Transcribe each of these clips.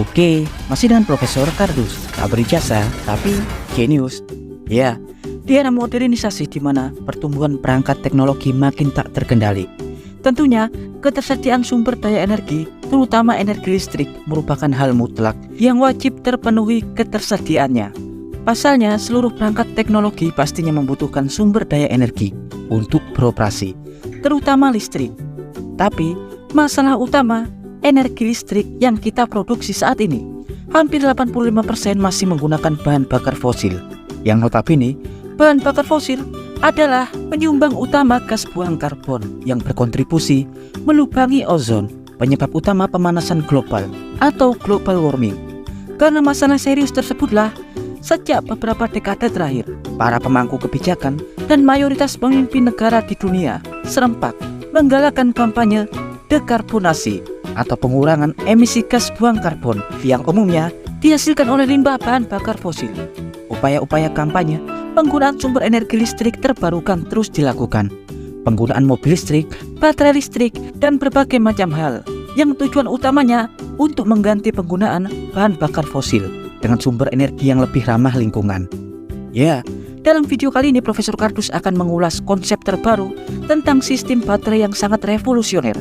Oke, masih dengan Profesor Kardus, tak berijazah tapi jenius. Ya, di era modernisasi di mana pertumbuhan perangkat teknologi makin tak terkendali. Tentunya, ketersediaan sumber daya energi, terutama energi listrik, merupakan hal mutlak yang wajib terpenuhi ketersediaannya. Pasalnya, seluruh perangkat teknologi pastinya membutuhkan sumber daya energi untuk beroperasi, terutama listrik. Tapi, masalah utama, energi listrik yang kita produksi saat ini, hampir 85% masih menggunakan bahan bakar fosil. Yang notabene, bahan bakar fosil adalah penyumbang utama gas buang karbon yang berkontribusi melubangi ozon, penyebab utama pemanasan global atau global warming. Karena masalah serius tersebutlah, sejak beberapa dekade terakhir, para pemangku kebijakan dan mayoritas pemimpin negara di dunia serempak menggalakkan kampanye dekarbonasi atau pengurangan emisi gas buang karbon yang umumnya dihasilkan oleh limbah bahan bakar fosil. Upaya-upaya kampanye penggunaan sumber energi listrik terbarukan terus dilakukan. Penggunaan mobil listrik, baterai listrik, dan berbagai macam hal yang tujuan utamanya untuk mengganti penggunaan bahan bakar fosil dengan sumber energi yang lebih ramah lingkungan. Ya, dalam video kali ini Profesor Kardus akan mengulas konsep terbaru tentang sistem baterai yang sangat revolusioner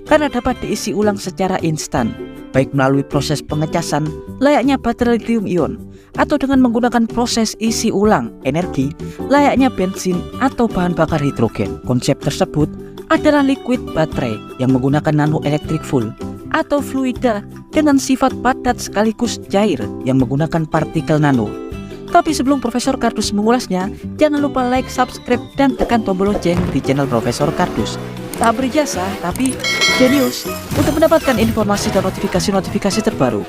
karena dapat diisi ulang secara instan, baik melalui proses pengecasan layaknya baterai lithium-ion atau dengan menggunakan proses isi ulang energi layaknya bensin atau bahan bakar hidrogen. Konsep tersebut adalah liquid baterai yang menggunakan nano electric full atau fluida dengan sifat padat sekaligus cair yang menggunakan partikel nano. Tapi sebelum Profesor Kardus mengulasnya, jangan lupa like, subscribe, dan tekan tombol lonceng di channel Profesor Kardus. Tak berijazah tapi jenius untuk mendapatkan informasi dan notifikasi-notifikasi terbaru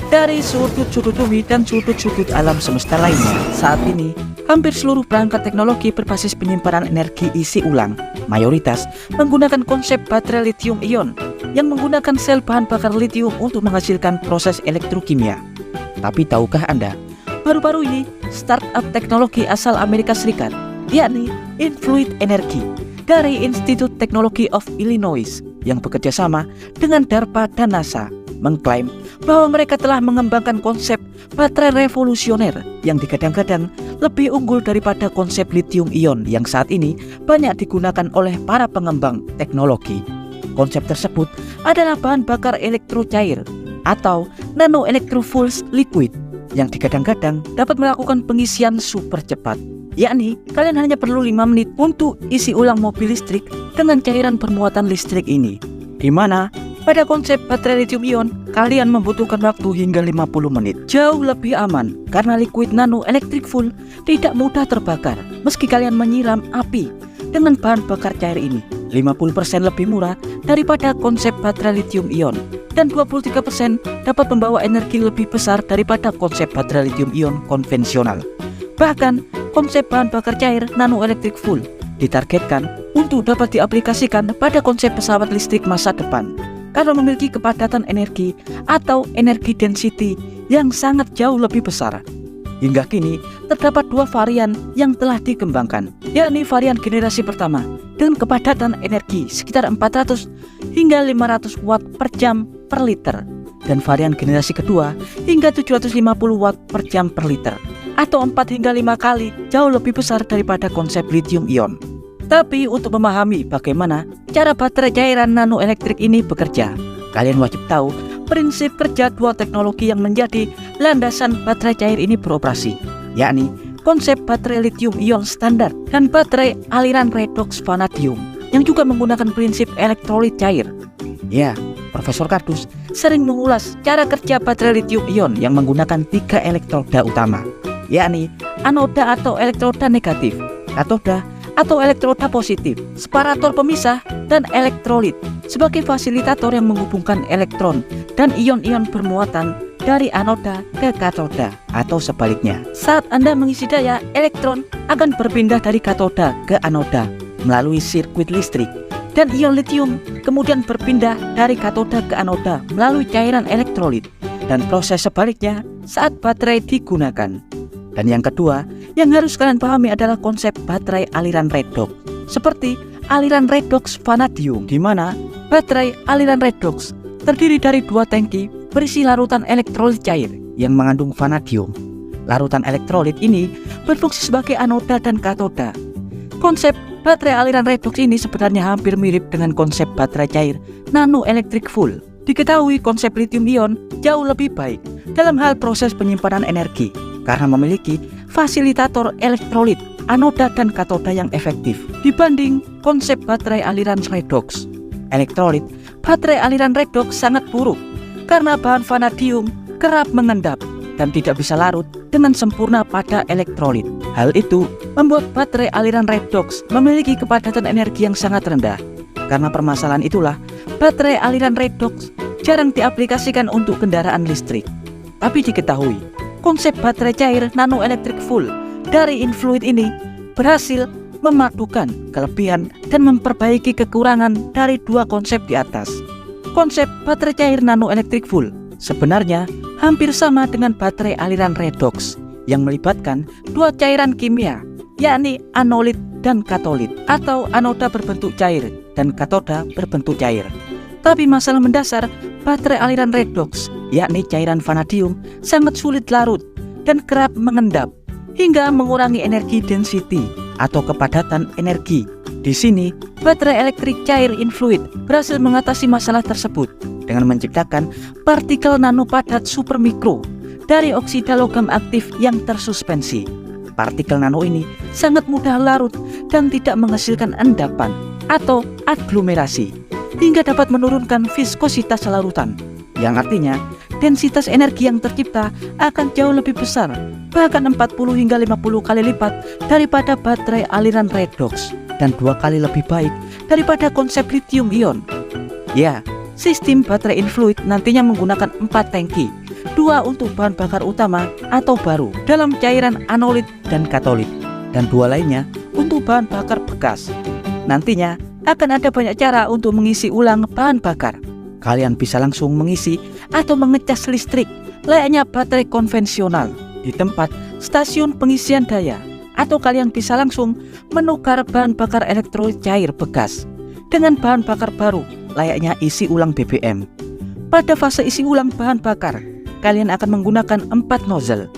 dari sudut-sudut bumi dan sudut-sudut alam semesta lainnya. Saat ini, hampir seluruh perangkat teknologi berbasis penyimpanan energi isi ulang mayoritas menggunakan konsep baterai lithium-ion yang menggunakan sel bahan bakar lithium untuk menghasilkan proses elektrokimia. Tapi tahukah Anda, baru-baru ini startup teknologi asal Amerika Serikat, yakni Influid Energy dari Institut Teknologi of Illinois yang bekerja sama dengan DARPA dan NASA, mengklaim bahwa mereka telah mengembangkan konsep baterai revolusioner yang digadang-gadang lebih unggul daripada konsep lithium-ion yang saat ini banyak digunakan oleh para pengembang teknologi. Konsep tersebut adalah bahan bakar elektro cair atau nano electrofuels liquid yang digadang-gadang dapat melakukan pengisian super cepat, yakni kalian hanya perlu 5 menit untuk isi ulang mobil listrik dengan cairan bermuatan listrik ini, di mana pada konsep baterai lithium-ion kalian membutuhkan waktu hingga 50 menit. Jauh lebih aman karena liquid nano electric full tidak mudah terbakar meski kalian menyiram api dengan bahan bakar cair ini. 50% lebih murah daripada konsep baterai lithium-ion dan 23% dapat membawa energi lebih besar daripada konsep baterai lithium-ion konvensional. Bahkan konsep bahan bakar cair nano electric full ditargetkan untuk dapat diaplikasikan pada konsep pesawat listrik masa depan karena memiliki kepadatan energi atau energi density yang sangat jauh lebih besar. Hingga kini terdapat 2 varian yang telah dikembangkan, yakni varian generasi pertama dengan kepadatan energi sekitar 400 hingga 500 watt per jam per liter, dan varian generasi kedua hingga 750 watt per jam per liter atau 4 hingga 5 kali jauh lebih besar daripada konsep lithium-ion. Tapi untuk memahami bagaimana cara baterai cairan nano elektrik ini bekerja, kalian wajib tahu prinsip kerja 2 teknologi yang menjadi landasan baterai cair ini beroperasi, yakni konsep baterai lithium-ion standar dan baterai aliran redox vanadium yang juga menggunakan prinsip elektrolit cair. Ya, Profesor Kardus sering mengulas cara kerja baterai lithium-ion yang menggunakan 3 elektroda utama, yakni anoda atau elektroda negatif, katoda atau elektroda positif, separator pemisah, dan elektrolit sebagai fasilitator yang menghubungkan elektron dan ion-ion bermuatan dari anoda ke katoda atau sebaliknya. Saat Anda mengisi daya, elektron akan berpindah dari katoda ke anoda melalui sirkuit listrik, dan ion lithium kemudian berpindah dari katoda ke anoda melalui cairan elektrolit, dan proses sebaliknya saat baterai digunakan. Dan yang kedua yang harus kalian pahami adalah konsep baterai aliran redox, seperti aliran redox vanadium, di mana baterai aliran redox terdiri dari 2 tangki berisi larutan elektrolit cair yang mengandung vanadium. Larutan elektrolit ini berfungsi sebagai anoda dan katoda. Konsep baterai aliran redoks ini sebenarnya hampir mirip dengan konsep baterai cair nanoelektrik full. Diketahui konsep lithium ion jauh lebih baik dalam hal proses penyimpanan energi karena memiliki fasilitator elektrolit, anoda dan katoda yang efektif dibanding konsep baterai aliran redoks. Elektrolit baterai aliran redoks sangat buruk karena bahan vanadium kerap mengendap dan tidak bisa larut dengan sempurna pada elektrolit. Hal itu membuat baterai aliran redoks memiliki kepadatan energi yang sangat rendah. Karena permasalahan itulah, baterai aliran redoks jarang diaplikasikan untuk kendaraan listrik. Tapi diketahui, konsep baterai cair nanoelektrik full dari Influid ini berhasil memadukan kelebihan dan memperbaiki kekurangan dari dua konsep di atas. Konsep baterai cair nanoelektrik full sebenarnya hampir sama dengan baterai aliran redoks yang melibatkan dua cairan kimia, yakni anolit dan katolit, atau anoda berbentuk cair dan katoda berbentuk cair. Tapi masalah mendasar baterai aliran redoks, yakni cairan vanadium, sangat sulit larut dan kerap mengendap hingga mengurangi energi density atau kepadatan energi. Di sini, baterai elektrik cair Influid berhasil mengatasi masalah tersebut dengan menciptakan partikel nano padat supermikro dari oksida logam aktif yang tersuspensi. Partikel nano ini sangat mudah larut dan tidak menghasilkan endapan atau aglomerasi, hingga dapat menurunkan viskositas larutan, yang artinya densitas energi yang tercipta akan jauh lebih besar, bahkan 40 hingga 50 kali lipat daripada baterai aliran redoks dan 2 kali lebih baik daripada konsep lithium ion. Ya, sistem baterai Influid nantinya menggunakan 4 tangki, 2 untuk bahan bakar utama atau baru dalam cairan anolit dan katolit, dan 2 lainnya untuk bahan bakar bekas. Nantinya akan ada banyak cara untuk mengisi ulang bahan bakar. Kalian bisa langsung mengisi atau mengecas listrik layaknya baterai konvensional di tempat stasiun pengisian daya, atau kalian bisa langsung menukar bahan bakar elektrolit cair bekas dengan bahan bakar baru layaknya isi ulang BBM. Pada fase isi ulang bahan bakar, kalian akan menggunakan 4 nozzle,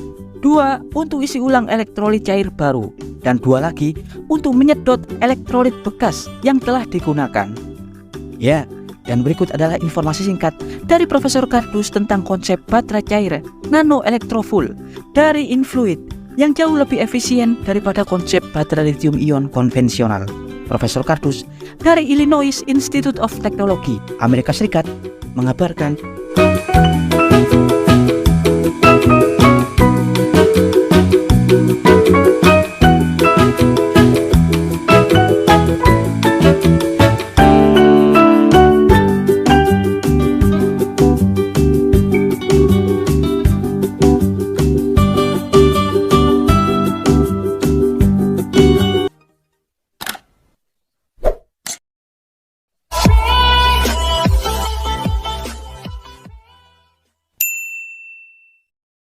2 untuk isi ulang elektrolit cair baru dan 2 lagi untuk menyedot elektrolit bekas yang telah digunakan. Ya, dan berikut adalah informasi singkat dari Profesor Kardus tentang konsep baterai cair nanoelektrofull dari Influid yang jauh lebih efisien daripada konsep baterai lithium ion konvensional. Profesor Kardus dari Illinois Institute of Technology, Amerika Serikat, mengabarkan.